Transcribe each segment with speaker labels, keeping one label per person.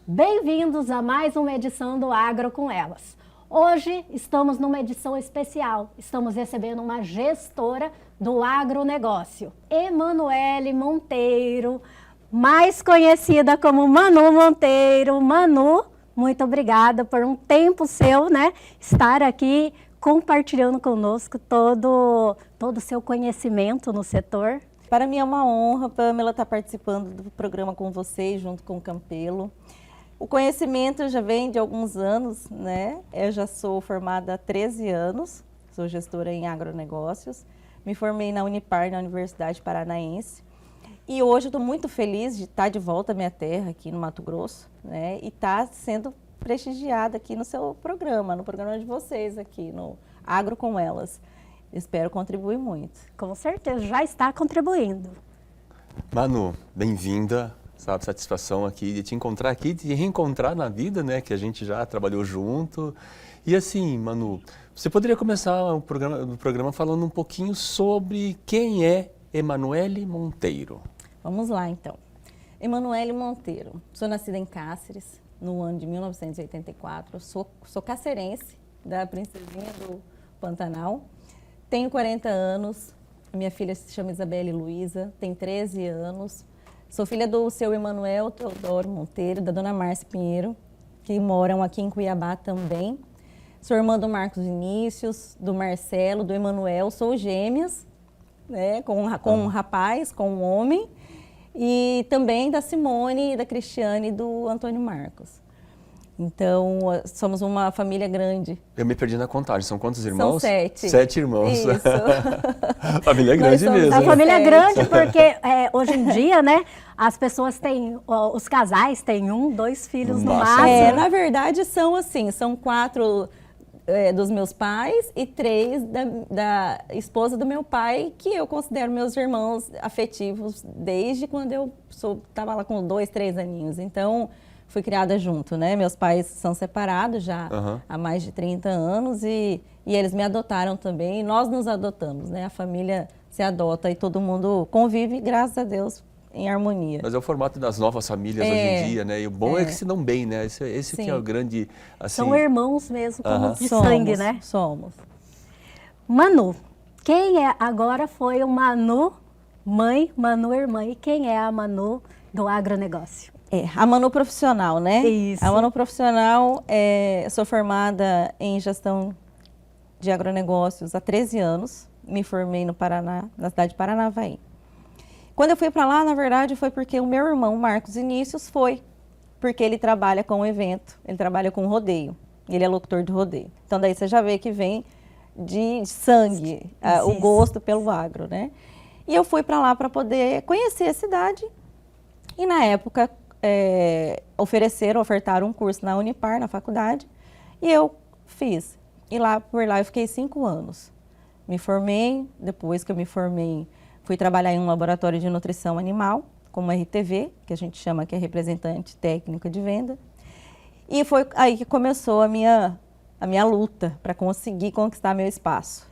Speaker 1: Bem-vindos a mais uma edição do Agro com Elas. Hoje estamos numa edição especial. Estamos recebendo uma gestora do agronegócio, Emanuele Monteiro, mais conhecida como Manu Monteiro. Manu, muito obrigada por um tempo seu, estar aqui compartilhando conosco todo o seu conhecimento no setor.
Speaker 2: Para mim é uma honra, Pamela, estar participando do programa com vocês, junto com o Campelo. O conhecimento já vem de alguns anos, Eu já sou formada há 13 anos, sou gestora em agronegócios. Me formei na Unipar, na Universidade Paranaense. E hoje eu estou muito feliz de estar de volta à minha terra, aqui no Mato Grosso, e estar sendo prestigiada aqui no seu programa, no programa de vocês aqui, no Agro com Elas. Espero contribuir muito.
Speaker 1: Com certeza, já está contribuindo.
Speaker 3: Manu, bem-vinda. Satisfação aqui de te encontrar aqui, de reencontrar na vida, que a gente já trabalhou junto. E assim, Manu, você poderia começar o programa falando um pouquinho sobre quem é Emanuele Monteiro?
Speaker 2: Vamos lá, então. Emanuele Monteiro. Sou nascida em Cáceres, no ano de 1984. Sou cacerense, da Princesinha do Pantanal. Tenho 40 anos. Minha filha se chama Isabelle Luiza, tem 13 anos. Sou filha do seu Emanuel Teodoro Monteiro, da dona Márcia Pinheiro, que moram aqui em Cuiabá também. Sou irmã do Marcos Vinícius, do Marcelo, do Emanuel. Sou gêmeas, com um rapaz, com um homem. E também da Simone, da Cristiane e do Antônio Marcos. Então, somos uma família grande.
Speaker 3: Eu me perdi na contagem. São quantos irmãos?
Speaker 2: São 7.
Speaker 3: 7 irmãos.
Speaker 2: Isso.
Speaker 3: Família grande mesmo.
Speaker 1: A família é grande porque hoje em dia, as pessoas têm, os casais têm 1, 2 filhos no máximo.
Speaker 2: Na verdade, são 4 dos meus pais e 3 da esposa do meu pai, que eu considero meus irmãos afetivos desde quando eu estava lá com 2, 3 aninhos. Então, fui criada junto, Meus pais são separados já há mais de 30 anos e eles me adotaram também. E nós nos adotamos, A família se adota e todo mundo convive, graças a Deus, em harmonia.
Speaker 3: Mas é o formato das novas famílias hoje em dia, E o bom é que se dão bem, Esse que é o grande... Assim...
Speaker 1: São irmãos mesmo, como de sangue,
Speaker 2: Somos.
Speaker 1: Manu, quem é agora foi o Manu mãe, Manu irmã, e quem é a Manu do agronegócio?
Speaker 2: A Manu profissional,
Speaker 1: Isso.
Speaker 2: A Manu profissional, sou formada em gestão de agronegócios há 13 anos. Me formei no Paraná, na cidade de Paranavaí. Quando eu fui para lá, na verdade, foi porque o meu irmão, Marcos Vinícius, foi. Porque ele trabalha com evento, ele trabalha com rodeio. Ele é locutor de rodeio. Então, daí você já vê que vem de sangue, o gosto pelo agro, E eu fui para lá para poder conhecer a cidade. E, na época, ofertaram um curso na Unipar, na faculdade, e eu fiz. E por lá eu fiquei 5 anos. Me formei, depois que eu me formei, fui trabalhar em um laboratório de nutrição animal, como RTV, que a gente chama que é representante técnica de venda. E foi aí que começou a minha luta para conseguir conquistar meu espaço.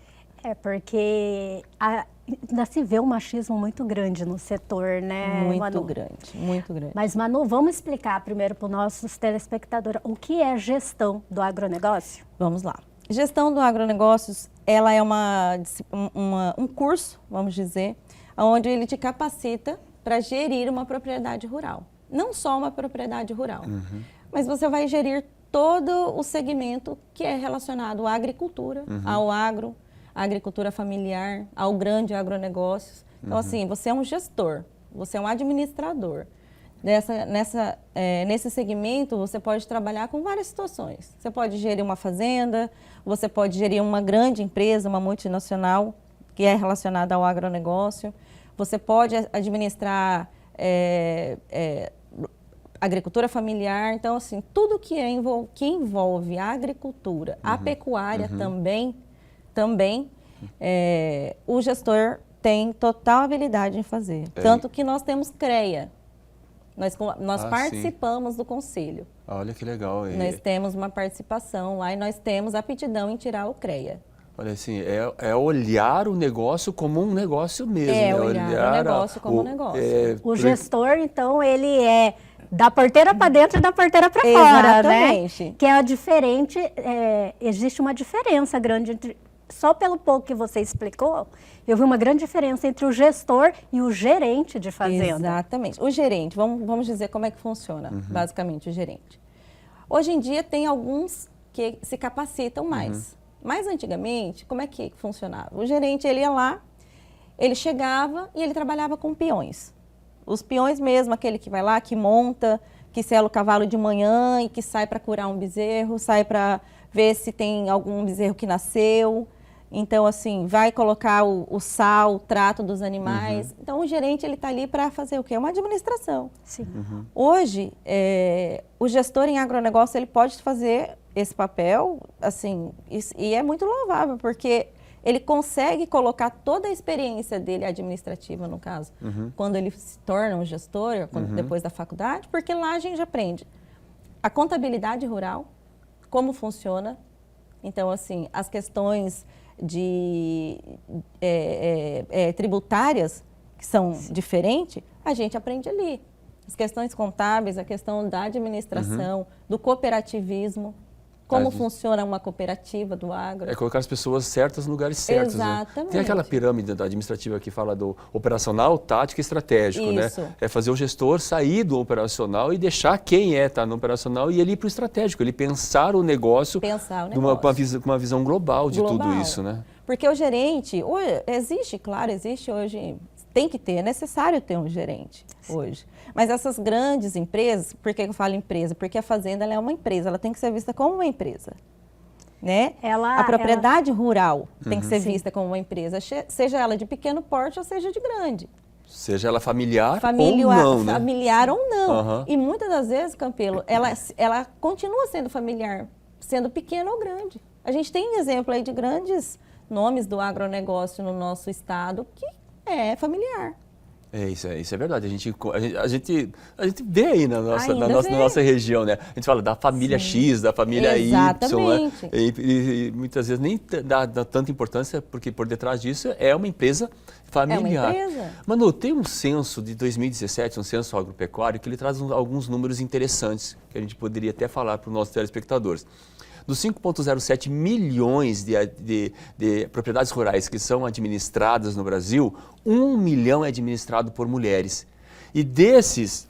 Speaker 1: Porque ainda se vê um machismo muito grande no setor,
Speaker 2: Muito
Speaker 1: Manu?
Speaker 2: grande, muito grande.
Speaker 1: Mas, Manu, vamos explicar primeiro para os nossos telespectadores o que é gestão do agronegócio?
Speaker 2: Vamos lá. Gestão do agronegócios, ela é um curso, vamos dizer, onde ele te capacita para gerir uma propriedade rural. Não só uma propriedade rural, mas você vai gerir todo o segmento que é relacionado à agricultura, ao agro, à agricultura familiar, ao grande agronegócios. Então, assim, você é um gestor, você é um administrador. Nesse segmento, você pode trabalhar com várias situações. Você pode gerir uma fazenda, você pode gerir uma grande empresa, uma multinacional, que é relacionada ao agronegócio. Você pode administrar agricultura familiar. Então, assim, tudo que envolve a agricultura, a pecuária também o gestor tem total habilidade em fazer. Tanto que nós temos CREA. Nós participamos do conselho.
Speaker 3: Olha que legal.
Speaker 2: Nós temos uma participação lá e nós temos aptidão em tirar o CREA.
Speaker 3: Olha assim, é olhar o negócio como um negócio mesmo.
Speaker 2: Olhar o negócio como um negócio.
Speaker 1: O gestor, então, ele é da porteira para dentro e da porteira para fora, né?
Speaker 2: Exatamente.
Speaker 1: Que é diferente, existe uma diferença grande entre, só pelo pouco que você explicou, eu vi uma grande diferença entre o gestor e o gerente de fazenda.
Speaker 2: Exatamente. O gerente, vamos dizer como é que funciona, basicamente, o gerente. Hoje em dia tem alguns que se capacitam mais. Mas antigamente, como é que funcionava? O gerente, ele ia lá, ele chegava e ele trabalhava com peões. Os peões mesmo, aquele que vai lá, que monta, que sela o cavalo de manhã e que sai para curar um bezerro, sai para ver se tem algum bezerro que nasceu. Então, assim, vai colocar o sal, o trato dos animais. Então, o gerente, ele está ali para fazer o quê? Uma administração.
Speaker 1: Sim.
Speaker 2: Hoje, o gestor em agronegócio, ele pode fazer esse papel, assim, e é muito louvável, porque ele consegue colocar toda a experiência dele administrativa, no caso, quando ele se torna um gestor, depois da faculdade, porque lá a gente aprende a contabilidade rural, como funciona. Então, assim, as questões tributárias, que são diferentes, a gente aprende ali. As questões contábeis, a questão da administração, do cooperativismo, como funciona uma cooperativa do agro.
Speaker 3: É colocar as pessoas certas no lugares certos.
Speaker 2: Exatamente.
Speaker 3: Né? Tem aquela pirâmide da administrativa que fala do operacional, tático e estratégico.
Speaker 2: Isso.
Speaker 3: Né? É fazer o gestor sair do operacional e deixar quem tá no operacional e ele ir para o estratégico. Ele pensar o negócio, com uma visão global de tudo isso. Né?
Speaker 2: Porque o gerente, existe hoje, tem que ter, é necessário ter um gerente hoje. Mas essas grandes empresas, por que eu falo empresa? Porque a fazenda ela é uma empresa, ela tem que ser vista como uma empresa. Né? A propriedade rural tem que ser vista como uma empresa, seja ela de pequeno porte ou seja de grande.
Speaker 3: Seja ela familiar ou não, né?
Speaker 2: Familiar ou não. E muitas das vezes, Campelo, ela continua sendo familiar, sendo pequena ou grande. A gente tem exemplo aí de grandes nomes do agronegócio no nosso estado que é familiar.
Speaker 3: Isso é verdade. A gente vê aí na nossa região, né? A gente fala da família X, da família
Speaker 2: Exatamente.
Speaker 3: Y, né? E muitas vezes nem dá tanta importância, porque por detrás disso é uma empresa familiar.
Speaker 2: É uma empresa.
Speaker 3: Manu, tem um censo de 2017, um censo agropecuário, que ele traz alguns números interessantes, que a gente poderia até falar para os nossos telespectadores. Dos 5,07 milhões de propriedades rurais que são administradas no Brasil, 1 milhão é administrado por mulheres. E desse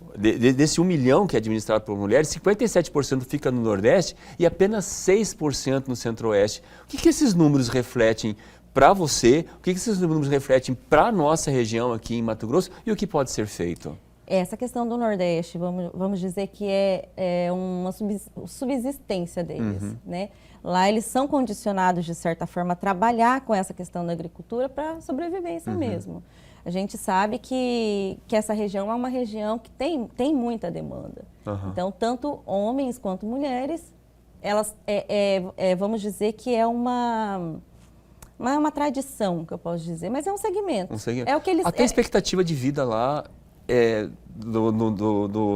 Speaker 3: 1 milhão que é administrado por mulheres, 57% fica no Nordeste e apenas 6% no Centro-Oeste. O que esses números refletem para você? O que esses números refletem para a nossa região aqui em Mato Grosso e o que pode ser feito?
Speaker 2: Essa questão do Nordeste, vamos dizer que é uma subsistência deles, né? Lá eles são condicionados, de certa forma, a trabalhar com essa questão da agricultura para sobrevivência mesmo. A gente sabe que essa região é uma região que tem muita demanda. Então, tanto homens quanto mulheres, elas, vamos dizer que não é uma tradição, que eu posso dizer, mas é um segmento. É o que eles,
Speaker 3: até a expectativa de vida lá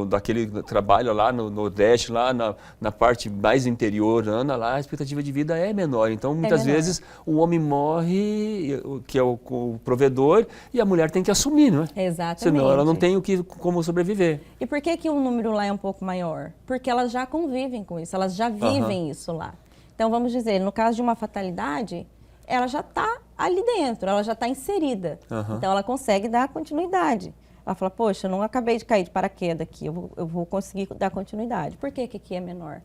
Speaker 3: daquele trabalho lá no Nordeste, lá na parte mais interiorana, lá a expectativa de vida é menor. Então, muitas vezes, o homem morre, que é o provedor, e a mulher tem que assumir, não é?
Speaker 2: Exatamente.
Speaker 3: Senão ela não tem como sobreviver.
Speaker 2: E por que o número lá é um pouco maior? Porque elas já convivem com isso, elas já vivem isso lá. Então, vamos dizer, no caso de uma fatalidade, ela já está ali dentro, ela já está inserida. Então, ela consegue dar continuidade. Ela fala, poxa, eu não acabei de cair de paraquedas aqui, eu vou conseguir dar continuidade. Por que aqui é menor?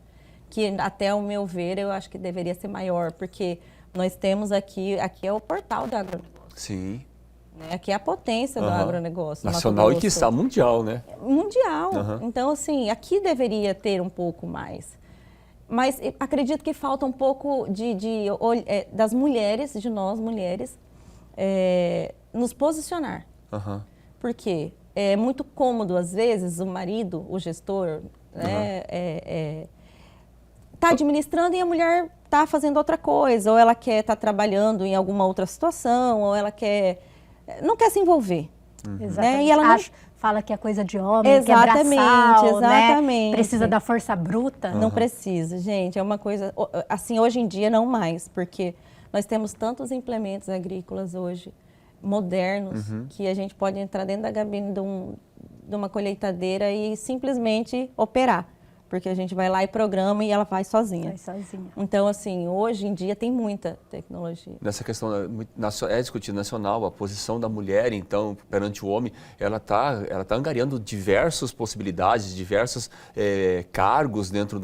Speaker 2: Que até o meu ver, eu acho que deveria ser maior, porque nós temos aqui é o portal do agronegócio.
Speaker 3: Sim.
Speaker 2: Né? Aqui é a potência do agronegócio.
Speaker 3: Nacional e quiçá mundial, né?
Speaker 2: Mundial. Então, assim, aqui deveria ter um pouco mais. Mas acredito que falta um pouco das mulheres, de nós mulheres, nos posicionar. Porque é muito cômodo, às vezes, o marido, o gestor, está administrando e a mulher está fazendo outra coisa, ou ela quer estar trabalhando em alguma outra situação, ou ela não quer se envolver.
Speaker 1: Exatamente.
Speaker 2: E ela
Speaker 1: fala que é coisa de homem, que é braçal,
Speaker 2: exatamente.
Speaker 1: Né? Precisa da força bruta.
Speaker 2: Não precisa, gente. É uma coisa, assim, hoje em dia não mais, porque nós temos tantos implementos agrícolas hoje, modernos, que a gente pode entrar dentro da cabine de de uma colheitadeira e simplesmente operar. Porque a gente vai lá e programa e ela faz sozinha.
Speaker 1: Vai sozinha.
Speaker 2: Então, assim, hoje em dia tem muita tecnologia.
Speaker 3: Nessa questão é discutido nacional, a posição da mulher, então, perante o homem, ela tá angariando diversas possibilidades, diversos cargos dentro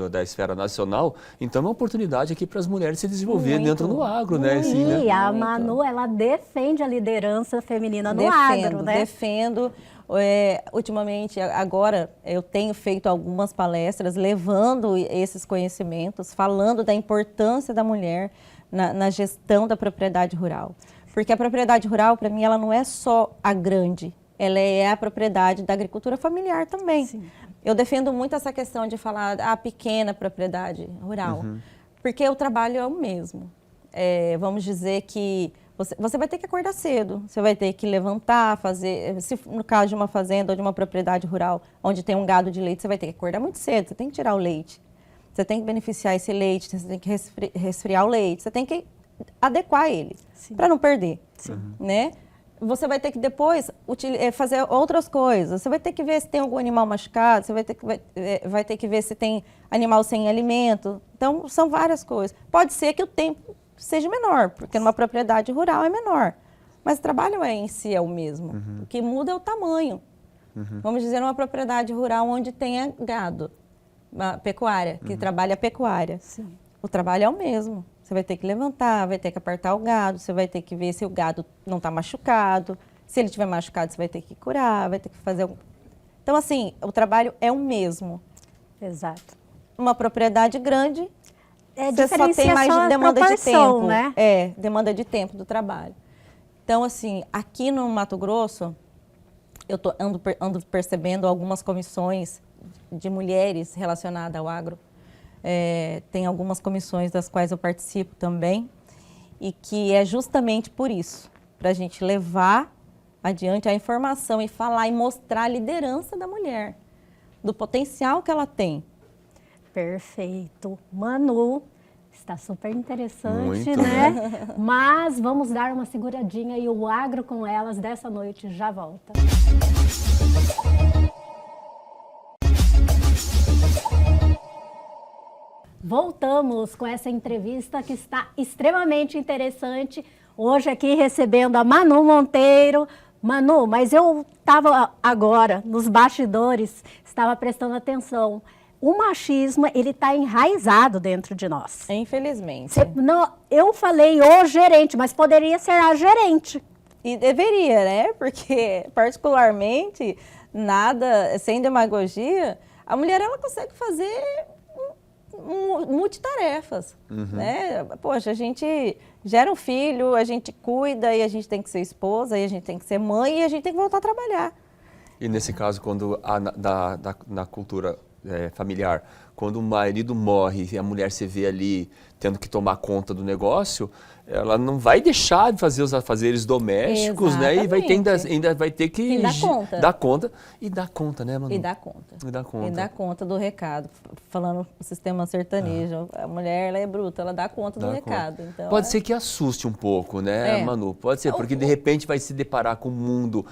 Speaker 3: da esfera nacional. Então, é uma oportunidade aqui para as mulheres se desenvolverem dentro do agro, né? Assim, né?
Speaker 1: E a Manu, ela defende a liderança feminina no agro, né?
Speaker 2: Defendo. Ultimamente, agora, eu tenho feito algumas palestras levando esses conhecimentos, falando da importância da mulher na gestão da propriedade rural. Porque a propriedade rural, para mim, ela não é só a grande, ela é a propriedade da agricultura familiar também. Sim. Eu defendo muito essa questão de falar a pequena propriedade rural, porque o trabalho é o mesmo. Vamos dizer que você vai ter que acordar cedo, você vai ter que levantar, fazer, se no caso de uma fazenda ou de uma propriedade rural, onde tem um gado de leite, você vai ter que acordar muito cedo, você tem que tirar o leite, você tem que beneficiar esse leite, você tem que resfriar o leite, você tem que adequar ele, para não perder, né? Você vai ter que depois fazer outras coisas, você vai ter que ver se tem algum animal machucado, você vai ter que ver se tem animal sem alimento, então são várias coisas. Pode ser que o tempo seja menor, porque numa propriedade rural é menor. Mas o trabalho em si é o mesmo. O que muda é o tamanho. Vamos dizer, uma propriedade rural onde tenha gado, uma pecuária, que trabalha a pecuária. Sim. O trabalho é o mesmo. Você vai ter que levantar, vai ter que apartar o gado, você vai ter que ver se o gado não está machucado. Se ele estiver machucado, você vai ter que curar, vai ter que fazer... Então, assim, o trabalho é o mesmo.
Speaker 1: Exato.
Speaker 2: Uma propriedade grande...
Speaker 1: Você só tem mais demanda de tempo,
Speaker 2: né? Demanda de tempo do trabalho. Então, assim, aqui no Mato Grosso, eu ando percebendo algumas comissões de mulheres relacionadas ao agro. Tem algumas comissões das quais eu participo também, e que é justamente por isso, para a gente levar adiante a informação e falar e mostrar a liderança da mulher, do potencial que ela tem.
Speaker 1: Perfeito. Manu, está super interessante,
Speaker 3: muito,
Speaker 1: né? Mas vamos dar uma seguradinha e o Agro com Elas dessa noite já volta. Voltamos com essa entrevista que está extremamente interessante. Hoje aqui recebendo a Manu Monteiro. Manu, mas eu estava agora nos bastidores, estava prestando atenção. O machismo, ele está enraizado dentro de nós.
Speaker 2: Infelizmente.
Speaker 1: Eu falei o gerente, mas poderia ser a gerente.
Speaker 2: E deveria, né? Porque, particularmente, nada, sem demagogia, a mulher, ela consegue fazer multitarefas, né? Poxa, a gente gera um filho, a gente cuida, e a gente tem que ser esposa, e a gente tem que ser mãe, e a gente tem que voltar a trabalhar.
Speaker 3: E nesse caso, quando na cultura familiar, quando o marido morre e a mulher se vê ali tendo que tomar conta do negócio, ela não vai deixar de fazer os afazeres domésticos, né? E vai ter, ainda vai ter que dar conta. E dar conta, né, Manu?
Speaker 2: E dar conta do recado. Falando o sistema sertanejo, a mulher, ela é bruta, ela dá conta do recado. Então,
Speaker 3: pode ser que assuste um pouco, né, Manu? Pode ser, porque de repente vai se deparar com um mundo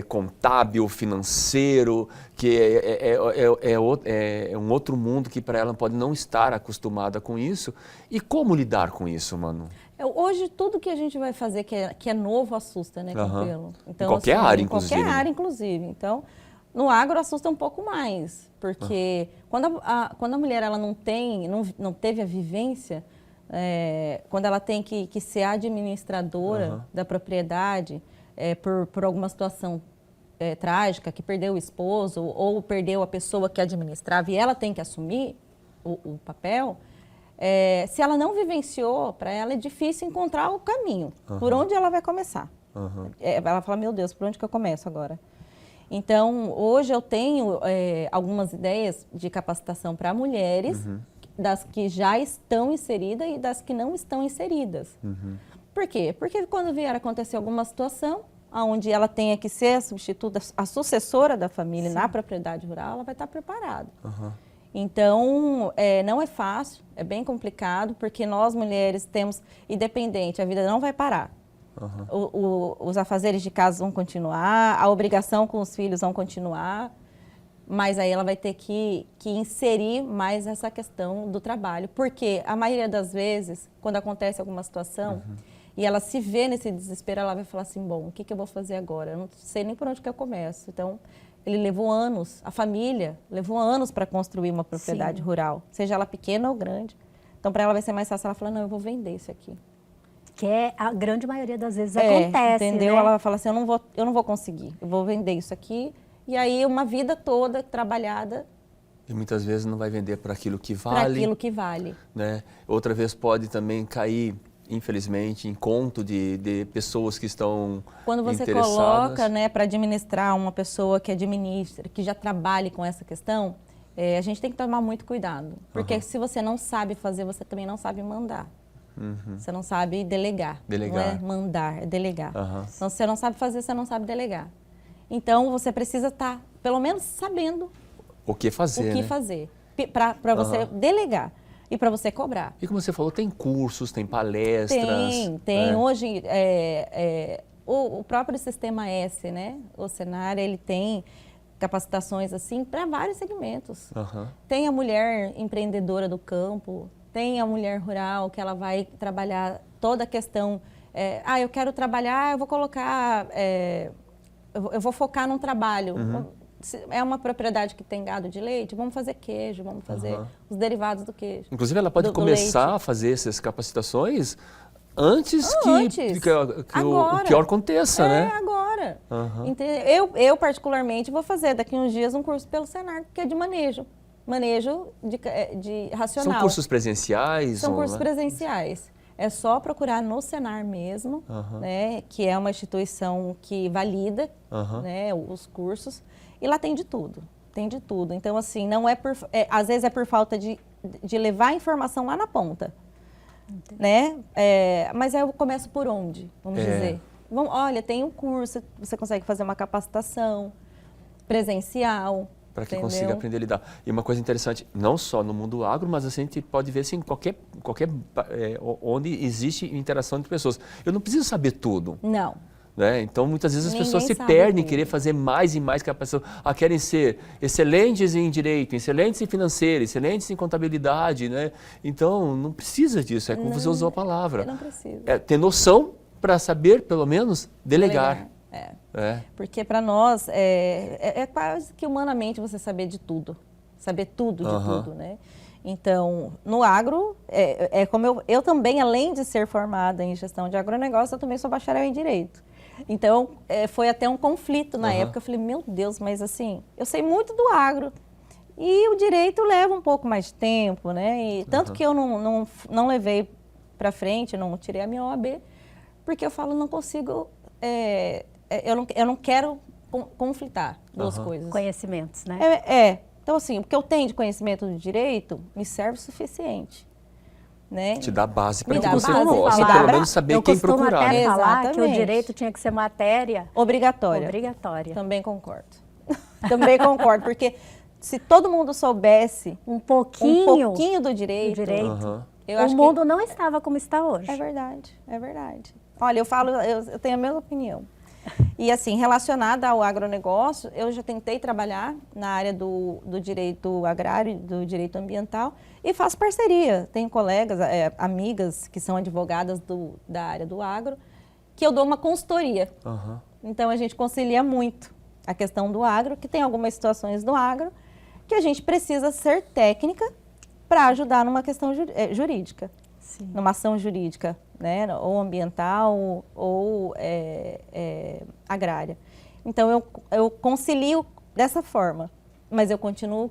Speaker 3: contábil, financeiro, que é um outro mundo que para ela pode não estar acostumada com isso. E como lidar com isso, Manu?
Speaker 2: Hoje, tudo que a gente vai fazer que é novo assusta, né, Campelo? Então,
Speaker 3: em qualquer área, inclusive.
Speaker 2: Em qualquer área, inclusive. Então, no agro assusta um pouco mais, porque quando a mulher ela não teve a vivência, quando ela tem que ser administradora da propriedade por alguma situação trágica, que perdeu o esposo ou perdeu a pessoa que administrava e ela tem que assumir o papel, se ela não vivenciou, para ela é difícil encontrar o caminho, por onde ela vai começar. Ela fala, meu Deus, por onde que eu começo agora? Então, hoje eu tenho algumas ideias de capacitação para mulheres, das que já estão inseridas e das que não estão inseridas. Por quê? Porque quando vier acontecer alguma situação, onde ela tenha que ser a substituta, a sucessora da família na propriedade rural, ela vai estar preparada. Então, não é fácil, é bem complicado, porque nós mulheres temos, independente, a vida não vai parar. Os afazeres de casa vão continuar, a obrigação com os filhos vão continuar, mas aí ela vai ter que inserir mais essa questão do trabalho. Porque a maioria das vezes, quando acontece alguma situação, e ela se vê nesse desespero, ela vai falar assim, bom, o que eu vou fazer agora? Eu não sei nem por onde que eu começo. Então, ele levou anos, a família levou anos para construir uma propriedade rural, seja ela pequena ou grande. Então, para ela vai ser mais fácil ela falar, não, eu vou vender isso aqui.
Speaker 1: Que é a grande maioria das vezes acontece,
Speaker 2: entendeu?
Speaker 1: né?
Speaker 2: Ela fala assim, eu não vou conseguir, eu vou vender isso aqui. E aí, uma vida toda trabalhada.
Speaker 3: E muitas vezes não vai vender para aquilo que vale.
Speaker 2: Para aquilo que vale.
Speaker 3: Né? Outra vez pode também cair, infelizmente, em conto de pessoas que estão
Speaker 2: Quando você
Speaker 3: interessadas.
Speaker 2: coloca, né, para administrar uma pessoa que administra, que já trabalhe com essa questão, a gente tem que tomar muito cuidado. Porque se você não sabe fazer, você também não sabe mandar. Você não sabe delegar. Não é mandar, é delegar. Então, se você não sabe fazer, você não sabe delegar. Então, você precisa estar, pelo menos, sabendo
Speaker 3: o que fazer,
Speaker 2: o que fazer, para você delegar e para você cobrar.
Speaker 3: E como você falou, tem cursos, tem palestras.
Speaker 2: Tem. Hoje, o próprio Sistema S, né? O Senar, ele tem capacitações assim para vários segmentos. Tem a mulher empreendedora do campo, tem a mulher rural, que ela vai trabalhar toda a questão. Eu quero trabalhar, eu vou colocar, eu vou focar num trabalho. É uma propriedade que tem gado de leite, vamos fazer queijo, vamos fazer os derivados do queijo.
Speaker 3: Inclusive, ela pode começar a fazer essas capacitações antes que o pior aconteça, né?
Speaker 2: Agora. Eu, particularmente, vou fazer daqui uns dias um curso pelo Senar, que é de manejo. Manejo de racional.
Speaker 3: São cursos presenciais?
Speaker 2: São cursos presenciais. É só procurar no Senar mesmo, né, que é uma instituição que valida né, os cursos. E lá tem de tudo. Tem de tudo. Então, assim, não às vezes é por falta de levar a informação lá na ponta. Né? Mas aí eu começo por onde, vamos dizer? Olha, tem um curso, você consegue fazer uma capacitação presencial.
Speaker 3: Para que consiga aprender a lidar. E uma coisa interessante, não só no mundo agro, mas assim, a gente pode ver assim, qualquer onde existe interação entre pessoas. Eu não preciso saber tudo.
Speaker 2: Não.
Speaker 3: Né? Então, muitas vezes as
Speaker 2: Ninguém
Speaker 3: pessoas se
Speaker 2: sabe
Speaker 3: perdem em
Speaker 2: tudo.
Speaker 3: querer fazer mais e mais que a pessoa. Querem ser excelentes em direito, excelentes em financeiro, excelentes em contabilidade, né? Então, não precisa disso, como você usou a palavra.
Speaker 2: Não precisa.
Speaker 3: Ter noção para saber, pelo menos, delegar.
Speaker 2: Porque para nós é quase que humanamente você saber de tudo. Saber tudo de tudo, né? Então, no agro, como eu também, além de ser formada em gestão de agronegócio, eu também sou bacharel em direito. Então, foi até um conflito na época. Eu falei, meu Deus, mas assim, eu sei muito do agro. E o direito leva um pouco mais de tempo, né? E tanto que eu não levei para frente, não tirei a minha OAB, porque eu falo, não consigo... eu não quero conflitar duas coisas.
Speaker 1: Conhecimentos, né?
Speaker 2: Então, assim, o que eu tenho de conhecimento do direito me serve o suficiente. Né?
Speaker 3: Te dá base para que
Speaker 2: dá
Speaker 3: você
Speaker 2: base,
Speaker 3: possa, pelo menos, saber quem procurar.
Speaker 1: Eu costumo até falar que o
Speaker 2: Exatamente.
Speaker 1: direito tinha que ser matéria
Speaker 2: Obrigatória.
Speaker 1: Também
Speaker 2: concordo. Também concordo, porque se todo mundo soubesse
Speaker 1: um pouquinho
Speaker 2: do direito, eu acho
Speaker 1: o mundo não estava como está hoje.
Speaker 2: É verdade, é verdade. Olha, eu tenho a mesma opinião. E assim, relacionada ao agronegócio, eu já tentei trabalhar na área do direito agrário e do direito ambiental e faço parceria. Tenho colegas, amigas que são advogadas da área do agro, que eu dou uma consultoria. Então, a gente concilia muito a questão do agro, que tem algumas situações do agro que a gente precisa ser técnica para ajudar numa questão jurídica. Sim. Numa ação jurídica, né, ou ambiental ou agrária. Então, eu concilio dessa forma, mas eu continuo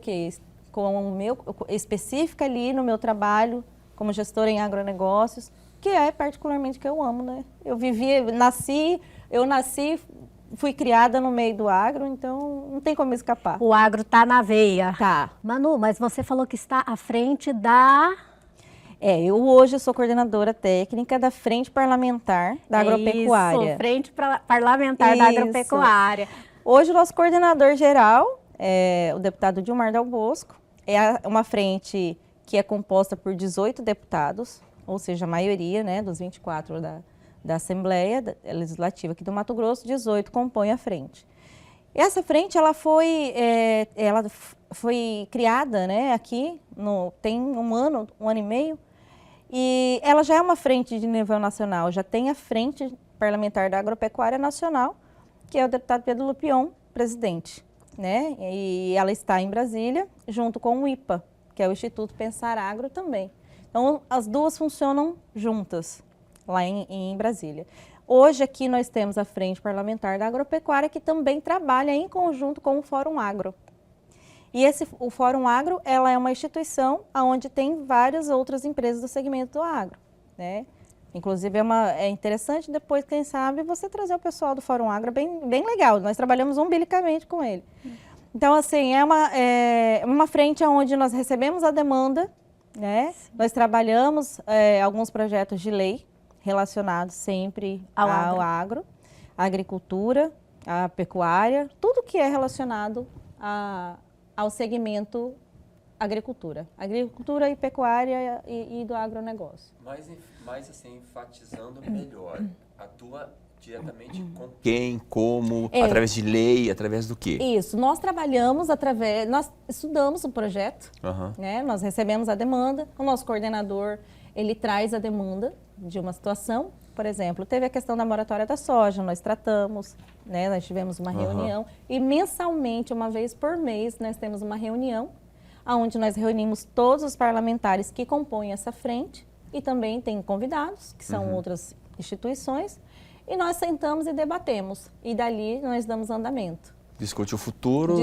Speaker 2: com o meu específica ali no meu trabalho como gestora em agronegócios, que é particularmente que eu amo, né? Eu nasci, fui criada no meio do agro, então não tem como escapar.
Speaker 1: O agro está na veia.
Speaker 2: Tá.
Speaker 1: Manu, mas você falou que está à frente da...
Speaker 2: eu hoje sou coordenadora técnica da Frente Parlamentar da Agropecuária.
Speaker 1: Isso, Frente Parlamentar da Agropecuária.
Speaker 2: Hoje o nosso coordenador geral é o deputado Dilmar Dal Bosco. É uma frente que é composta por 18 deputados, ou seja, a maioria, né, dos 24 da Assembleia Legislativa aqui do Mato Grosso, 18 compõem a frente. Essa frente ela foi criada, né, aqui, tem um ano e meio, e ela já é uma frente de nível nacional, já tem a Frente Parlamentar da Agropecuária Nacional, que é o deputado Pedro Lupion, presidente, né? E ela está em Brasília, junto com o IPA, que é o Instituto Pensar Agro também. Então, as duas funcionam juntas, lá em Brasília. Hoje aqui nós temos a Frente Parlamentar da Agropecuária, que também trabalha em conjunto com o Fórum Agro. E o Fórum Agro, ela é uma instituição onde tem várias outras empresas do segmento do agro, né? Inclusive é interessante depois, quem sabe, você trazer o pessoal do Fórum Agro, bem legal. Nós trabalhamos umbilicamente com ele. Então, assim, é uma frente onde nós recebemos a demanda, né? Nós trabalhamos alguns projetos de lei relacionados sempre ao agro, à agricultura, à pecuária, tudo que é relacionado ao segmento agricultura e pecuária e do agronegócio.
Speaker 3: Mais assim, enfatizando melhor, atua diretamente com quem, como, através de lei, através do quê?
Speaker 2: Isso, nós trabalhamos nós estudamos o projeto, né? Nós recebemos a demanda, o nosso coordenador, ele traz a demanda de uma situação, por exemplo, teve a questão da moratória da soja, nós tratamos, né? Nós tivemos uma reunião e mensalmente, uma vez por mês, nós temos uma reunião onde nós reunimos todos os parlamentares que compõem essa frente e também tem convidados, que são outras instituições, e nós sentamos e debatemos, e dali nós damos andamento.
Speaker 3: Discute o futuro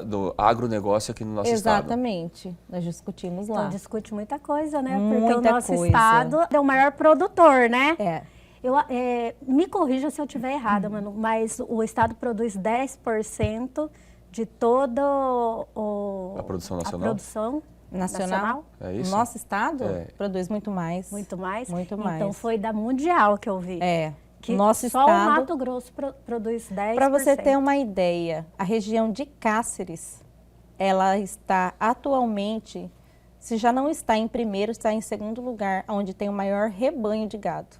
Speaker 3: do agronegócio aqui no nosso estado.
Speaker 2: Exatamente, nós discutimos lá.
Speaker 1: Então discute muita coisa, né?
Speaker 2: Muita
Speaker 1: porque o nosso
Speaker 2: coisa.
Speaker 1: estado é o maior produtor, né?
Speaker 2: É.
Speaker 1: Me corrija se eu estiver errada, Manu, mas o estado produz 10% de toda
Speaker 3: a produção nacional?
Speaker 1: A produção nacional.
Speaker 3: É isso?
Speaker 2: O nosso estado produz muito mais.
Speaker 1: Muito mais?
Speaker 2: Muito mais.
Speaker 1: Então foi da Mundial que eu vi. Que
Speaker 2: nosso
Speaker 1: só
Speaker 2: estado,
Speaker 1: o Mato Grosso produz 10%.
Speaker 2: Para você ter uma ideia, a região de Cáceres, ela está atualmente, se já não está em primeiro, está em segundo lugar, onde tem o maior rebanho de gado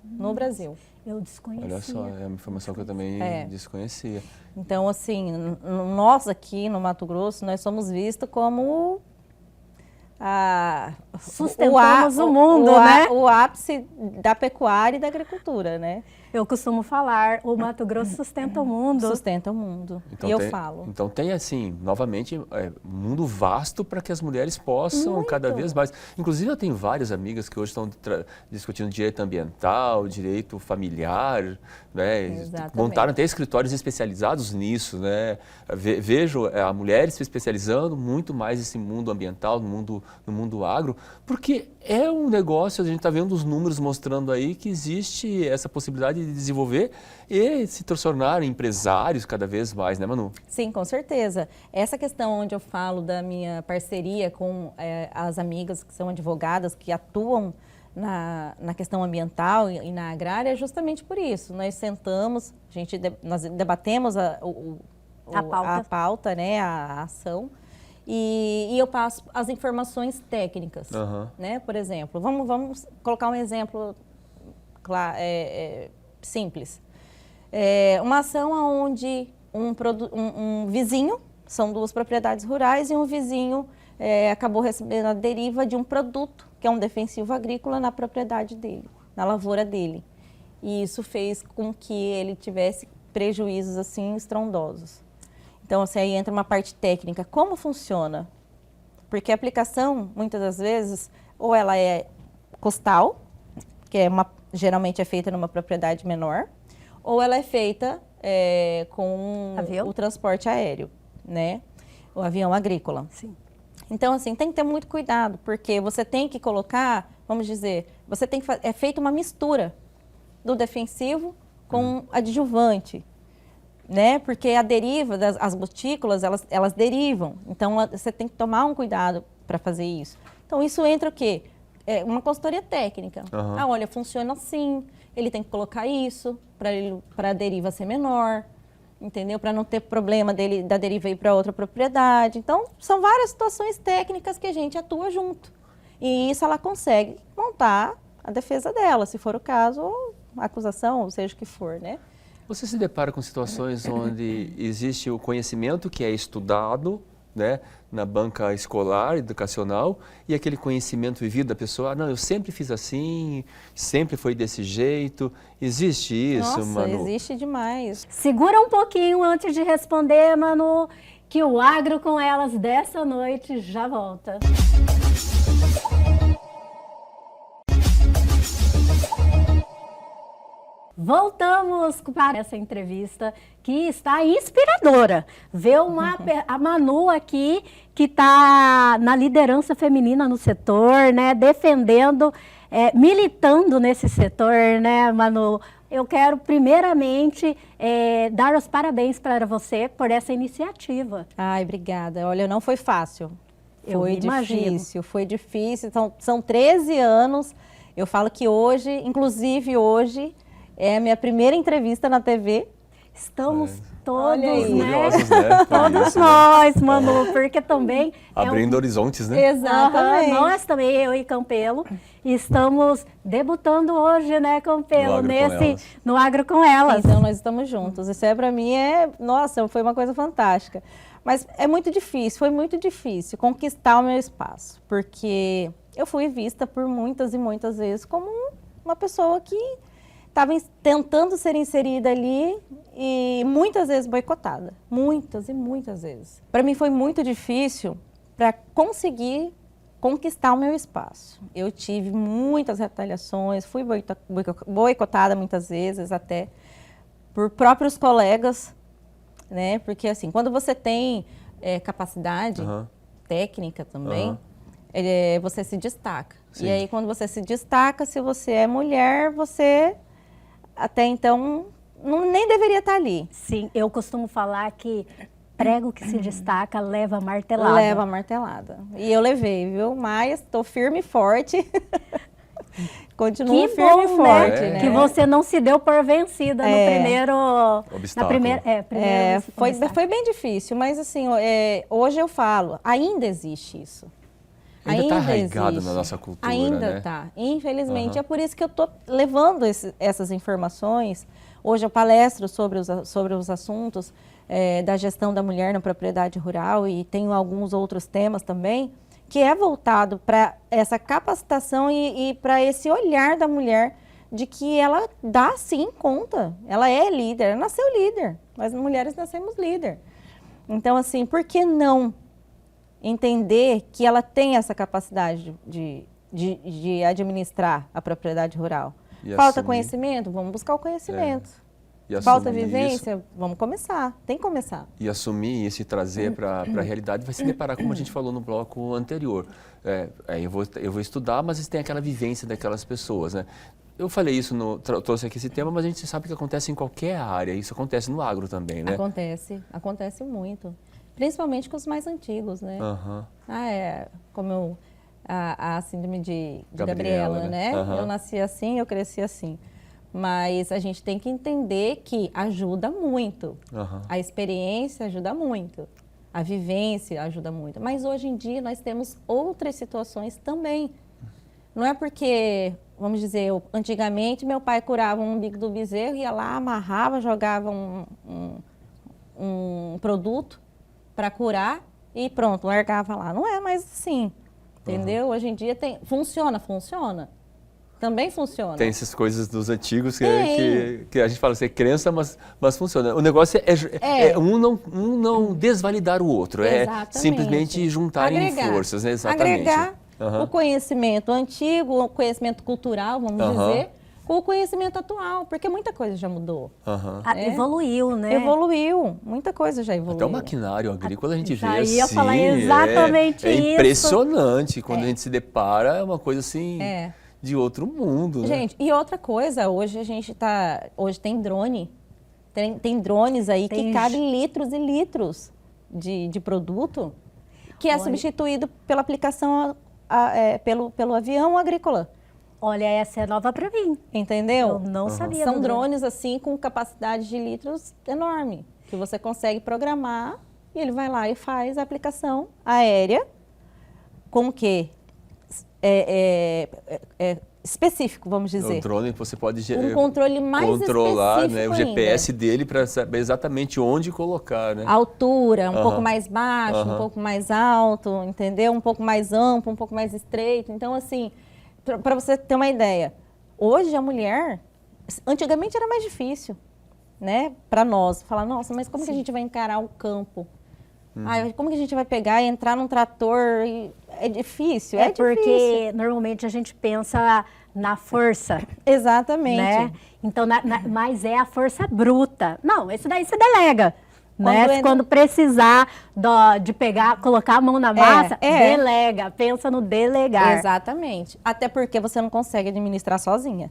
Speaker 2: no Brasil.
Speaker 1: Eu desconhecia.
Speaker 3: Olha só, é uma informação que eu também desconhecia.
Speaker 2: Então, assim, nós aqui no Mato Grosso, nós somos vistos como
Speaker 1: sustentamos o mundo, né?
Speaker 2: O ápice da pecuária e da agricultura, né?
Speaker 1: Eu costumo falar, o Mato Grosso sustenta o mundo.
Speaker 2: Sustenta o mundo.
Speaker 3: Então,
Speaker 2: eu falo.
Speaker 3: Então tem, assim, novamente, um mundo vasto para que as mulheres possam cada vez mais. Inclusive, eu tenho várias amigas que hoje estão discutindo direito ambiental, direito familiar, né? Montaram até escritórios especializados nisso, né? Vejo a mulher se especializando muito mais nesse mundo ambiental, no mundo agro, porque é um negócio, a gente está vendo os números mostrando aí que existe essa possibilidade de desenvolver e se tornar empresários cada vez mais, né, Manu?
Speaker 2: Sim, com certeza. Essa questão onde eu falo da minha parceria com as amigas que são advogadas, que atuam na questão ambiental e na agrária, é justamente por isso. Nós sentamos, nós debatemos a pauta, né, a ação, e eu passo as informações técnicas, né? Por exemplo, vamos colocar um exemplo simples. Uma ação onde um vizinho, são duas propriedades rurais, e um vizinho acabou recebendo a deriva de um produto, que é um defensivo agrícola, na propriedade dele, na lavoura dele. E isso fez com que ele tivesse prejuízos assim estrondosos. Então, assim, aí entra uma parte técnica. Como funciona? Porque a aplicação, muitas das vezes, ou ela é costal, que geralmente é feita numa propriedade menor, ou ela é feita com o transporte aéreo, né? O avião agrícola.
Speaker 1: Sim.
Speaker 2: Então, assim, tem que ter muito cuidado, porque você tem que colocar, vamos dizer, é feita uma mistura do defensivo com adjuvante, né? Porque a deriva as gotículas, elas derivam. Então, você tem que tomar um cuidado para fazer isso. Então, isso entra o quê? Uma consultoria técnica. Olha, funciona assim, ele tem que colocar isso para a deriva ser menor, entendeu? Para não ter problema da deriva ir para outra propriedade. Então, são várias situações técnicas que a gente atua junto. E isso ela consegue montar a defesa dela, se for o caso, ou a acusação, ou seja o que for, né?
Speaker 3: Você se depara com situações onde existe o conhecimento que é estudado, né, na banca escolar, educacional, e aquele conhecimento vivido da pessoa, não, eu sempre fiz assim, sempre foi desse jeito. Existe isso,
Speaker 2: Nossa,
Speaker 3: Manu?
Speaker 2: existe demais.
Speaker 1: Segura um pouquinho antes de responder, Manu, que o Agro com Elas dessa noite já volta. Voltamos para essa entrevista que está inspiradora. Ver a Manu aqui, que está na liderança feminina no setor, né, defendendo, militando nesse setor, né, Manu? Eu quero, primeiramente, dar os parabéns para você por essa iniciativa.
Speaker 2: Ai, obrigada. Olha, não foi fácil.
Speaker 1: Eu imagino.
Speaker 2: Foi difícil. Então, são 13 anos. Eu falo que hoje, inclusive hoje, é a minha primeira entrevista na TV.
Speaker 1: Estamos todos,
Speaker 2: Olha aí.
Speaker 3: Orgulhosos, né? por
Speaker 1: Todos
Speaker 3: isso, né?
Speaker 1: nós, Manu, porque também...
Speaker 3: Abrindo horizontes, né?
Speaker 2: Exatamente.
Speaker 1: Nós também, eu e Campelo, estamos debutando hoje, né, Campelo,
Speaker 3: No Agro com Elas.
Speaker 1: no Agro com Elas.
Speaker 2: Então, nós estamos juntos. Isso para mim nossa, foi uma coisa fantástica. Mas é muito difícil, foi muito difícil conquistar o meu espaço, porque eu fui vista por muitas e muitas vezes como uma pessoa que estava tentando ser inserida ali e muitas vezes boicotada. Muitas e muitas vezes. Para mim foi muito difícil para conseguir conquistar o meu espaço. Eu tive muitas retaliações, fui boicotada muitas vezes até por próprios colegas, né? Porque assim, quando você tem capacidade técnica também, você se destaca.
Speaker 3: Sim.
Speaker 2: E aí quando você se destaca, se você é mulher, você até então nem deveria estar ali.
Speaker 1: Sim, eu costumo falar que prego que se destaca leva martelada.
Speaker 2: Leva martelada. E eu levei, viu? Mas estou firme e forte. Continuo
Speaker 1: Que
Speaker 2: firme e
Speaker 1: bom,
Speaker 2: forte,
Speaker 1: né?
Speaker 2: né?
Speaker 1: Que você não se deu por vencida no primeiro...
Speaker 3: Obstáculo.
Speaker 2: Foi bem difícil, mas assim, hoje eu falo, ainda existe isso.
Speaker 3: Ainda está
Speaker 2: existe.
Speaker 3: arraigado na nossa cultura,
Speaker 2: Ainda
Speaker 3: né?
Speaker 2: está, infelizmente. É por isso que eu estou levando essas informações. Hoje eu palestro sobre os assuntos da gestão da mulher na propriedade rural e tenho alguns outros temas também, que é voltado para essa capacitação e para esse olhar da mulher de que ela dá sim conta. Ela é líder, ela nasceu líder. Nós mulheres nascemos líder. Então, assim, por que não entender que ela tem essa capacidade de administrar a propriedade rural?
Speaker 3: E
Speaker 2: Falta
Speaker 3: assumir.
Speaker 2: conhecimento? Vamos buscar o conhecimento.
Speaker 3: E
Speaker 2: Falta
Speaker 3: assumir
Speaker 2: vivência?
Speaker 3: isso.
Speaker 2: Vamos começar. Tem que começar.
Speaker 3: E assumir isso e trazer para a realidade vai se deparar, como a gente falou no bloco anterior. Eu vou estudar, mas tem aquela vivência daquelas pessoas, né? Eu falei isso, trouxe aqui esse tema, mas a gente sabe que acontece em qualquer área. Isso acontece no agro também, né?
Speaker 2: Acontece muito. Principalmente com os mais antigos, né? Como a síndrome de Gabriela, né? Eu nasci assim, eu cresci assim. Mas a gente tem que entender que ajuda muito. A experiência ajuda muito. A vivência ajuda muito. Mas hoje em dia nós temos outras situações também. Não é porque, vamos dizer, antigamente meu pai curava um umbigo do bezerro, ia lá, amarrava, jogava um produto para curar e pronto, largava lá. Não é mais assim, entendeu? Hoje em dia funciona. Também funciona.
Speaker 3: Tem essas coisas dos antigos que a gente fala assim, é crença, mas funciona. O negócio é um não desvalidar o outro,
Speaker 2: Exatamente.
Speaker 3: é simplesmente juntarem forças, né? Exatamente.
Speaker 2: Agregar o conhecimento antigo, o conhecimento cultural, vamos dizer, com o conhecimento atual, porque muita coisa já mudou.
Speaker 1: Evoluiu, né?
Speaker 2: Evoluiu, muita coisa já evoluiu.
Speaker 3: Até o maquinário agrícola a gente vê
Speaker 1: Já
Speaker 3: assim.
Speaker 1: ia falar exatamente
Speaker 3: é
Speaker 1: isso.
Speaker 3: impressionante quando a gente se depara, é uma coisa assim de outro mundo, né?
Speaker 2: Gente, e outra coisa, hoje hoje tem drone, tem drones aí que cabem litros e litros de produto, que é substituído pela aplicação pelo avião agrícola.
Speaker 1: Olha, essa é nova para mim.
Speaker 2: Entendeu?
Speaker 1: Eu não sabia.
Speaker 2: São drones assim com capacidade de litros enorme, que você consegue programar e ele vai lá e faz a aplicação aérea com o quê? específico, vamos dizer.
Speaker 3: O drone você pode
Speaker 2: Um controle mais
Speaker 3: controlar,
Speaker 2: específico
Speaker 3: né, o
Speaker 2: ainda.
Speaker 3: GPS dele para saber exatamente onde colocar, né?
Speaker 2: A altura, um
Speaker 3: Aham.
Speaker 2: pouco mais baixo, um
Speaker 3: Aham.
Speaker 2: pouco mais alto, entendeu? Um pouco mais amplo, um pouco mais estreito. Então, assim, para você ter uma ideia, hoje a mulher, antigamente era mais difícil, né? Para nós, falar, nossa, mas como que a gente vai encarar o campo? Ai, como que a gente vai pegar e entrar num trator? É difícil, é difícil.
Speaker 1: porque normalmente a gente pensa na força,
Speaker 2: Exatamente.
Speaker 1: né? Então, mas é a força bruta. Não, esse daí você delega. Né? Quando precisar de pegar, colocar a mão na massa, delega, pensa no delegar.
Speaker 2: Exatamente. Até porque você não consegue administrar sozinha.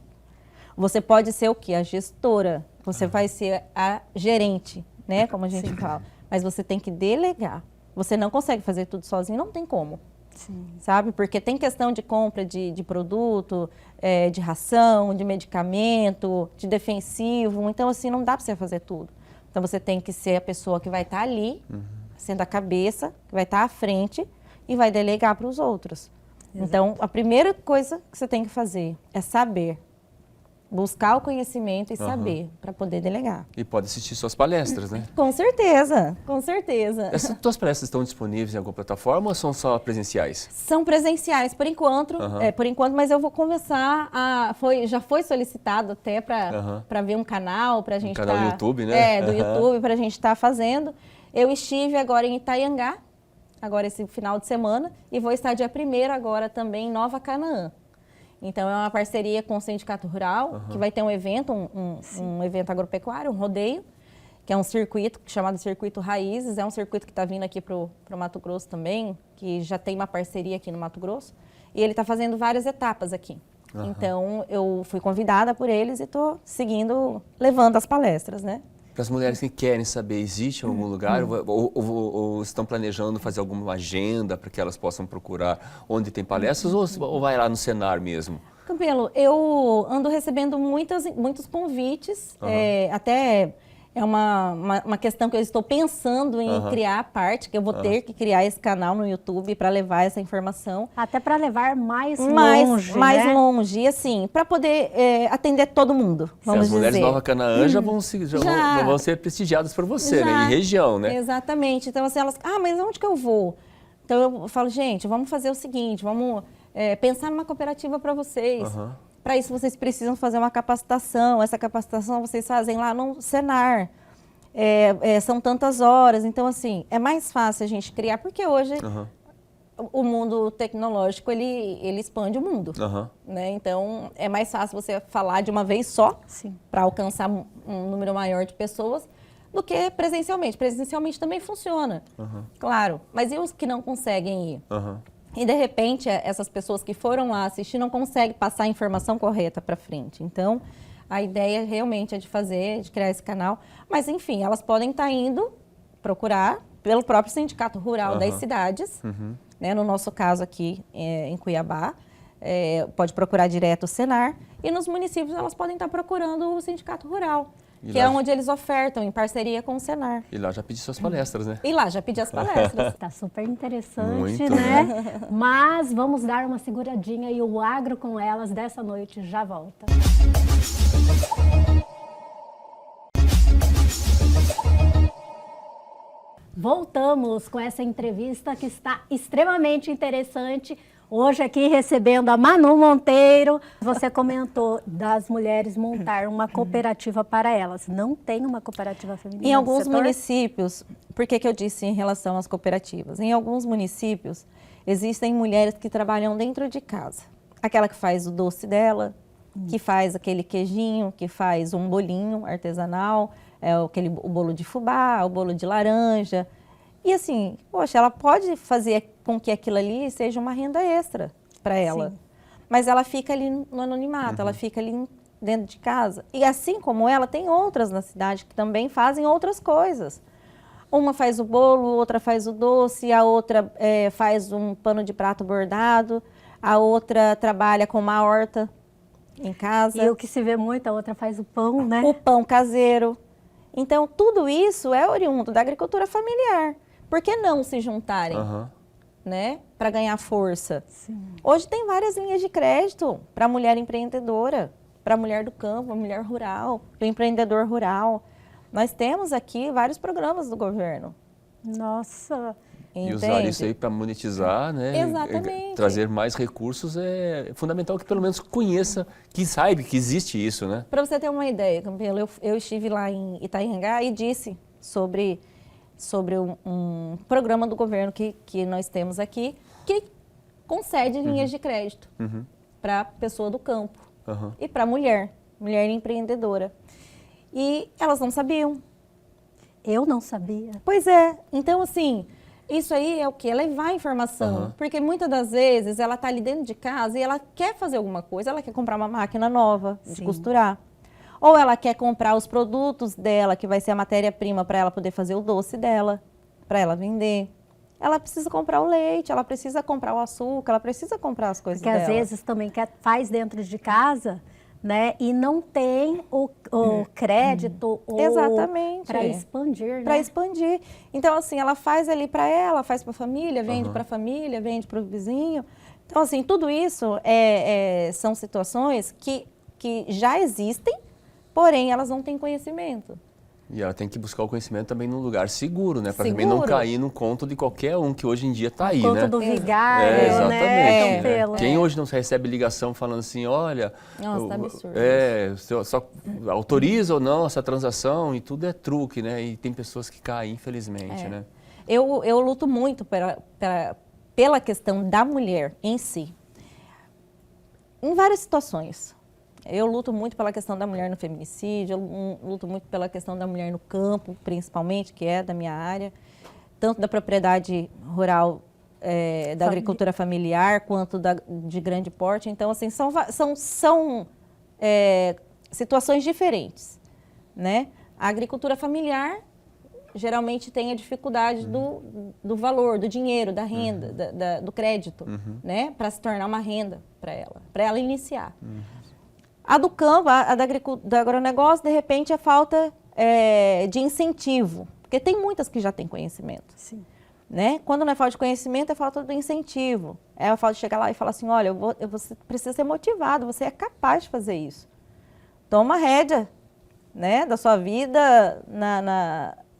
Speaker 2: Você pode ser o quê? A gestora. Você vai ser a gerente, né? Como a gente fala. Mas você tem que delegar. Você não consegue fazer tudo sozinho, não tem como.
Speaker 1: Sim.
Speaker 2: Sabe? Porque tem questão de compra de produto, de ração, de medicamento, de defensivo. Então, assim, não dá para você fazer tudo. Então, você tem que ser a pessoa que vai estar ali, sendo a cabeça, que vai estar à frente e vai delegar para os outros. Exato. Então, a primeira coisa que você tem que fazer é saber. Buscar o conhecimento e saber, para poder delegar.
Speaker 3: E pode assistir suas palestras, né?
Speaker 2: Com certeza, com certeza.
Speaker 3: Essas tuas palestras estão disponíveis em alguma plataforma ou são só presenciais?
Speaker 2: São presenciais, por enquanto, mas eu vou começar já foi solicitado até para ver um canal, para a gente
Speaker 3: canal do YouTube, né?
Speaker 2: Do YouTube, para a gente estar fazendo. Eu estive agora em Itaiangá, agora esse final de semana, e vou estar dia 1º agora também em Nova Canaã. Então, é uma parceria com o Sindicato Rural, que vai ter um evento, um evento agropecuário, um rodeio, que é um circuito chamado Circuito Raízes. É um circuito que está vindo aqui para o Mato Grosso também, que já tem uma parceria aqui no Mato Grosso. E ele está fazendo várias etapas aqui. Então, eu fui convidada por eles e estou seguindo, levando as palestras, né?
Speaker 3: Para as mulheres que querem saber, existe algum lugar ou estão planejando fazer alguma agenda para que elas possam procurar onde tem palestras ou vai lá no Senar mesmo?
Speaker 2: Campelo, eu ando recebendo muitos convites, até é uma questão que eu estou pensando em criar a parte, que eu vou ter que criar esse canal no YouTube para levar essa informação.
Speaker 1: Até para levar mais longe,
Speaker 2: mais
Speaker 1: né?
Speaker 2: longe, e assim, para poder atender todo mundo, vamos dizer.
Speaker 3: As mulheres de Nova Canaã já vão ser prestigiadas por você, né? Em região, né?
Speaker 2: Exatamente. Então, assim, elas, mas onde que eu vou? Então, eu falo, gente, vamos fazer o seguinte, vamos pensar numa cooperativa para vocês. Para isso, vocês precisam fazer uma capacitação. Essa capacitação vocês fazem lá no Senar. São tantas horas. Então, assim, é mais fácil a gente criar, porque hoje o mundo tecnológico, ele expande o mundo. Né? Então, é mais fácil você falar de uma vez só, para alcançar um número maior de pessoas, do que presencialmente. Presencialmente também funciona, claro. Mas e os que não conseguem ir? E, de repente, essas pessoas que foram lá assistir não conseguem passar a informação correta para frente. Então, a ideia realmente é de criar esse canal. Mas, enfim, elas podem estar indo procurar pelo próprio Sindicato Rural das cidades. Né? No nosso caso aqui, em Cuiabá, pode procurar direto o Senar. E nos municípios, elas podem estar procurando o Sindicato Rural. Que é onde eles ofertam, em parceria com o Senar.
Speaker 3: E lá já pedi suas palestras, né?
Speaker 2: E lá já pedi as palestras.
Speaker 1: Tá super interessante,
Speaker 3: Muito,
Speaker 1: né? Mas vamos dar uma seguradinha e o Agro com Elas dessa noite já volta. Voltamos com essa entrevista que está extremamente interessante. Hoje aqui recebendo a Manu Monteiro. Você comentou das mulheres montar uma cooperativa para elas. Não tem uma cooperativa feminina?
Speaker 2: Em alguns municípios, por que eu disse em relação às cooperativas? Em alguns municípios existem mulheres que trabalham dentro de casa. Aquela que faz o doce dela, que faz aquele queijinho, que faz um bolinho artesanal, o bolo de fubá, o bolo de laranja. E assim, poxa, ela pode fazer com que aquilo ali seja uma renda extra para ela. Sim. Mas ela fica ali no anonimato, ela fica ali dentro de casa. E assim como ela, tem outras na cidade que também fazem outras coisas. Uma faz o bolo, outra faz o doce, a outra faz um pano de prato bordado, a outra trabalha com uma horta em casa.
Speaker 1: E o que se vê muito, a outra faz o pão, né?
Speaker 2: O pão caseiro. Então, tudo isso é oriundo da agricultura familiar. Por que não se juntarem? né, para ganhar força.
Speaker 1: Sim.
Speaker 2: Hoje tem várias linhas de crédito para a mulher empreendedora, para a mulher do campo, a mulher rural, para o empreendedor rural. Nós temos aqui vários programas do governo.
Speaker 1: Nossa,
Speaker 3: E
Speaker 2: Entende?
Speaker 3: usar isso aí para monetizar, né?
Speaker 2: Exatamente.
Speaker 3: Trazer mais recursos é fundamental que pelo menos conheça, que saiba que existe isso, né?
Speaker 2: Para você ter uma ideia, Campelo, eu estive lá em Itaihangá e disse sobre um programa do governo que nós temos aqui, que concede linhas de crédito para a pessoa do campo e para a mulher empreendedora. E elas não sabiam.
Speaker 1: eu não sabia.
Speaker 2: Pois é. Então, assim, isso aí é o quê? É levar a informação. Porque muitas das vezes ela está ali dentro de casa e ela quer fazer alguma coisa, ela quer comprar uma máquina nova de
Speaker 1: Sim.
Speaker 2: costurar. Ou ela quer comprar os produtos dela, que vai ser a matéria-prima para ela poder fazer o doce dela, para ela vender. Ela precisa comprar o leite, ela precisa comprar o açúcar, ela precisa comprar as coisas
Speaker 1: Porque
Speaker 2: dela.
Speaker 1: às vezes também faz dentro de casa, né? E não tem o crédito
Speaker 2: Exatamente.
Speaker 1: para expandir, né?
Speaker 2: Para expandir. Então, assim, ela faz ali para ela, faz para a família, vende para a família, vende para o vizinho. Então, assim, tudo isso são situações que já existem, porém elas não têm conhecimento.
Speaker 3: E ela tem que buscar o conhecimento também num lugar seguro, né? Para também não
Speaker 2: Seguro.
Speaker 3: cair no conto de qualquer um que hoje em dia está aí,
Speaker 1: Conto
Speaker 3: né?
Speaker 1: do vigário,
Speaker 3: Exatamente.
Speaker 1: né?
Speaker 3: né?
Speaker 1: Campelo?
Speaker 3: Quem hoje não recebe ligação falando assim, olha,
Speaker 2: Nossa, tá absurdo.
Speaker 3: só autoriza ou não essa transação e tudo é truque, né? E tem pessoas que caem, infelizmente, né?
Speaker 2: Eu luto muito pela questão da mulher em si, em várias situações. Eu luto muito pela questão da mulher no feminicídio, eu luto muito pela questão da mulher no campo, principalmente, que é da minha área, tanto da propriedade rural, da agricultura familiar, quanto de grande porte. Então, assim, são situações diferentes, né? A agricultura familiar geralmente tem a dificuldade do valor, do dinheiro, da renda, do crédito, né? Para se tornar uma renda para ela iniciar. A do campo, do agronegócio, de repente, é falta de incentivo, porque tem muitas que já têm conhecimento.
Speaker 1: Sim.
Speaker 2: Né? Quando não é falta de conhecimento, é falta do incentivo. É a falta de chegar lá e falar assim, olha, você precisa ser motivado, você é capaz de fazer isso. Toma rédea, né, da sua vida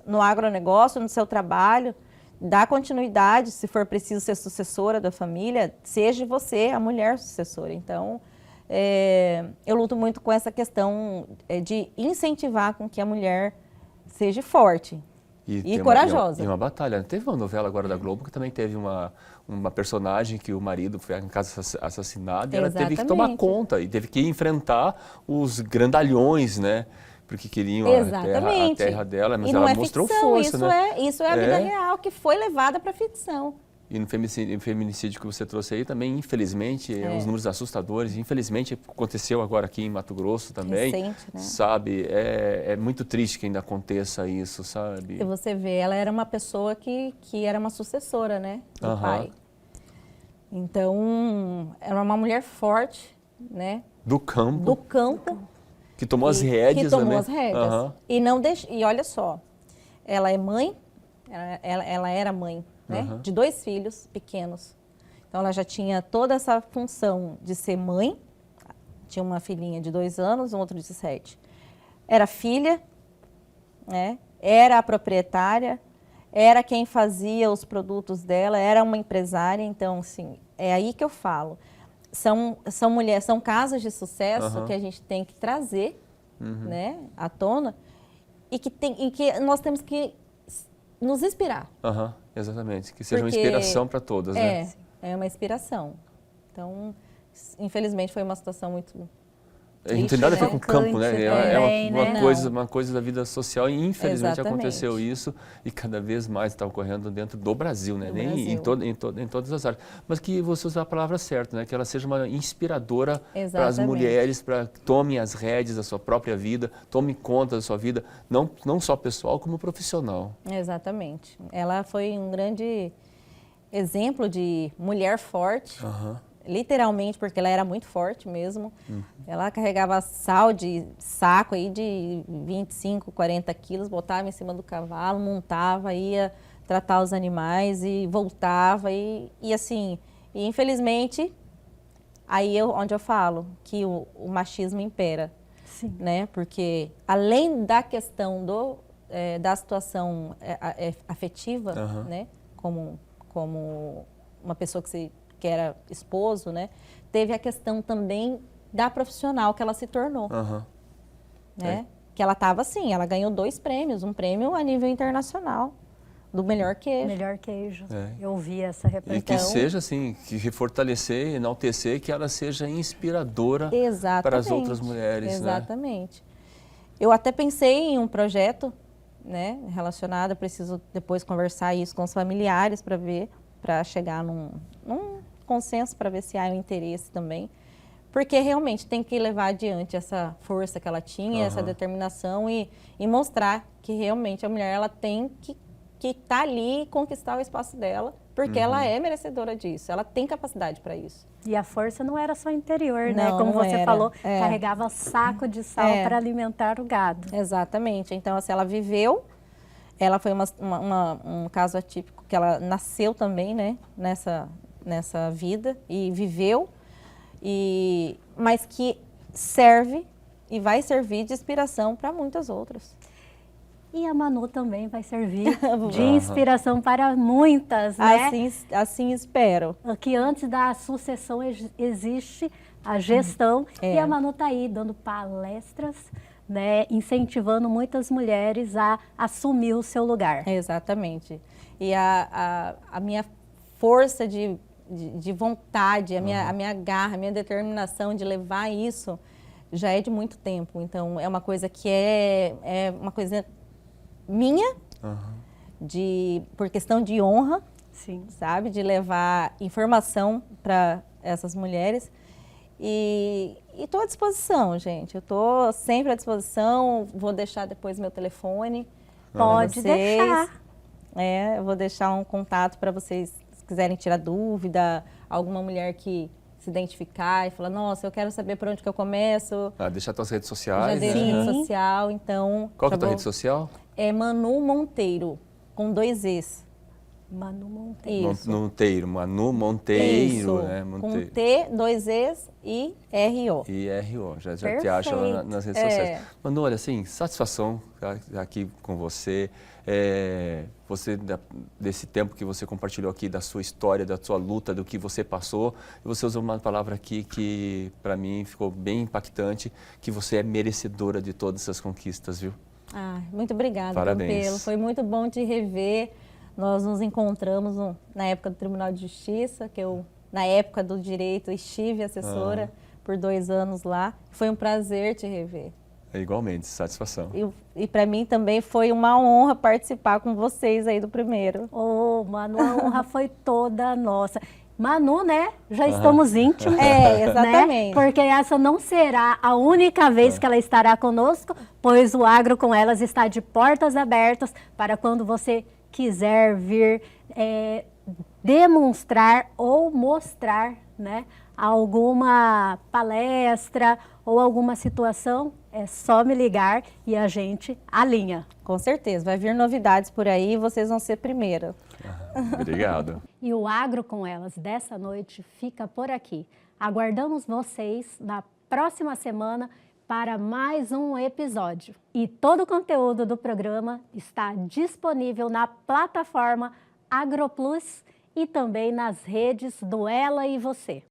Speaker 2: no agronegócio, no seu trabalho, dá continuidade, se for preciso ser sucessora da família, seja você a mulher sucessora. Então, eu luto muito com essa questão de incentivar com que a mulher seja forte e corajosa.
Speaker 3: E uma batalha. Teve uma novela agora da Globo que também teve uma personagem que o marido foi em casa assassinado e ela teve que tomar conta e teve que enfrentar os grandalhões, né? Porque queriam a terra dela, mas ela mostrou força, né?
Speaker 2: Isso é a vida real que foi levada para a ficção.
Speaker 3: E no feminicídio que você trouxe aí também, infelizmente, os números assustadores. Infelizmente, aconteceu agora aqui em Mato Grosso também.
Speaker 2: Recente, né?
Speaker 3: Sabe, é muito triste que ainda aconteça isso, sabe?
Speaker 2: E você vê, ela era uma pessoa que era uma sucessora, né, do pai. Então, era uma mulher forte, né?
Speaker 3: Do campo.
Speaker 2: Do campo.
Speaker 3: Que tomou as rédeas,
Speaker 2: que tomou
Speaker 3: né?
Speaker 2: as rédeas. E não e olha só, ela é mãe, ela era mãe, né? De 2 filhos pequenos. Então, ela já tinha toda essa função de ser mãe. Tinha uma filhinha de 2 anos, um outro de 7. Era filha, né? Era a proprietária, era quem fazia os produtos dela, era uma empresária. Então, assim, é aí que eu falo. São mulheres, são casos de sucesso que a gente tem que trazer, né, à tona e que nós temos que nos inspirar.
Speaker 3: Exatamente, que seja uma inspiração para todas, né?
Speaker 2: É uma inspiração. Então, infelizmente, foi uma situação muito
Speaker 3: não tem nada a ver com o campo, né? Uma coisa da vida social e infelizmente aconteceu isso e cada vez mais está ocorrendo dentro do Brasil, né? Em todas as áreas. Mas que você usa a palavra certa, né? Que ela seja uma inspiradora para as mulheres, para que tomem as rédeas da sua própria vida, tomem conta da sua vida, não só pessoal como profissional.
Speaker 2: Exatamente. Ela foi um grande exemplo de mulher forte. Literalmente, porque ela era muito forte mesmo. Ela carregava sal de saco aí de 25, 40 quilos, botava em cima do cavalo, montava, ia tratar os animais e voltava assim, e infelizmente, onde eu falo que o machismo impera,
Speaker 1: Sim.
Speaker 2: né? Porque além da questão da situação afetiva,
Speaker 3: Aham.
Speaker 2: né? Como uma pessoa que era esposo, né? Teve a questão também da profissional que ela se tornou,
Speaker 3: Aham.
Speaker 2: né? Que ela estava assim, ela ganhou 2 prêmios, um prêmio a nível internacional do melhor queijo.
Speaker 1: Melhor queijo.
Speaker 3: É.
Speaker 1: Eu vi essa
Speaker 3: E
Speaker 1: reportagem.
Speaker 3: que seja assim, que refortalecer, enaltecer, que ela seja inspiradora
Speaker 2: Exatamente.
Speaker 3: para as outras mulheres, né?
Speaker 2: Exatamente. Eu até pensei em um projeto, né, relacionado, eu preciso depois conversar isso com os familiares para ver, para chegar num consenso para ver se há um interesse também. Porque realmente tem que levar adiante essa força que ela tinha, essa determinação e mostrar que realmente a mulher ela tem que estar ali e conquistar o espaço dela, porque ela é merecedora disso, ela tem capacidade para isso.
Speaker 1: E a força não era só interior, né?
Speaker 2: Não,
Speaker 1: Como
Speaker 2: não
Speaker 1: você
Speaker 2: era.
Speaker 1: falou,
Speaker 2: É.
Speaker 1: carregava saco de sal para alimentar o gado.
Speaker 2: Exatamente. Então, assim, ela viveu, ela foi um caso atípico, que ela nasceu também, né, nessa vida e viveu, mas que serve e vai servir de inspiração para muitas outras.
Speaker 1: E a Manu também vai servir de inspiração para muitas, né?
Speaker 2: Assim espero.
Speaker 1: Que antes da sucessão existe a gestão e a Manu está aí dando palestras, né, incentivando muitas mulheres a assumir o seu lugar.
Speaker 2: Exatamente. E a minha força de vontade, a minha garra, a minha determinação de levar isso já é de muito tempo. Então, é uma coisa que é uma coisa minha, por questão de honra,
Speaker 1: Sim.
Speaker 2: sabe? De levar informação para essas mulheres. E estou à disposição, gente. Eu estou sempre à disposição. Vou deixar depois meu telefone.
Speaker 1: Pode deixar.
Speaker 2: Eu vou deixar um contato para vocês, se quiserem tirar dúvida, alguma mulher que se identificar e falar, nossa, eu quero saber por onde que eu começo.
Speaker 3: Deixar tuas redes
Speaker 2: Já
Speaker 3: sociais,
Speaker 2: dei
Speaker 3: né?
Speaker 2: rede social, então...
Speaker 3: Qual que é a tua rede social?
Speaker 2: É Manu Monteiro, com 2 Es.
Speaker 1: Manu Monteiro.
Speaker 2: Isso.
Speaker 3: Monteiro, Manu Monteiro,
Speaker 2: Isso,
Speaker 3: né? Monteiro.
Speaker 2: com T, 2 Es e R-O.
Speaker 3: E R.O. Já te
Speaker 1: Perfeito.
Speaker 3: acha lá nas redes sociais. Manu, olha, assim, satisfação estar aqui com você. Desse tempo que você compartilhou aqui, da sua história, da sua luta, do que você passou. E você usou uma palavra aqui que, para mim, ficou bem impactante, que você é merecedora de todas essas conquistas, viu?
Speaker 2: Muito obrigada,
Speaker 3: Parabéns.
Speaker 2: Campelo. Foi muito bom te rever. Nós nos encontramos na época do Tribunal de Justiça, que eu, na época do direito, estive assessora por 2 anos lá. Foi um prazer te rever.
Speaker 3: Igualmente, satisfação.
Speaker 2: E para mim também foi uma honra participar com vocês aí do primeiro.
Speaker 1: Manu, a honra foi toda nossa. Manu, né? Já estamos íntimos.
Speaker 2: Exatamente.
Speaker 1: Né? Porque essa não será a única vez que ela estará conosco, pois o Agro com Elas está de portas abertas para quando você quiser vir demonstrar ou mostrar, né, alguma palestra ou alguma situação, é só me ligar e a gente alinha.
Speaker 2: Com certeza, vai vir novidades por aí e vocês vão ser primeiro.
Speaker 3: Obrigado.
Speaker 1: E o Agro com Elas dessa noite fica por aqui. Aguardamos vocês na próxima semana para mais um episódio. E todo o conteúdo do programa está disponível na plataforma AgroPlus e também nas redes do Ela e Você.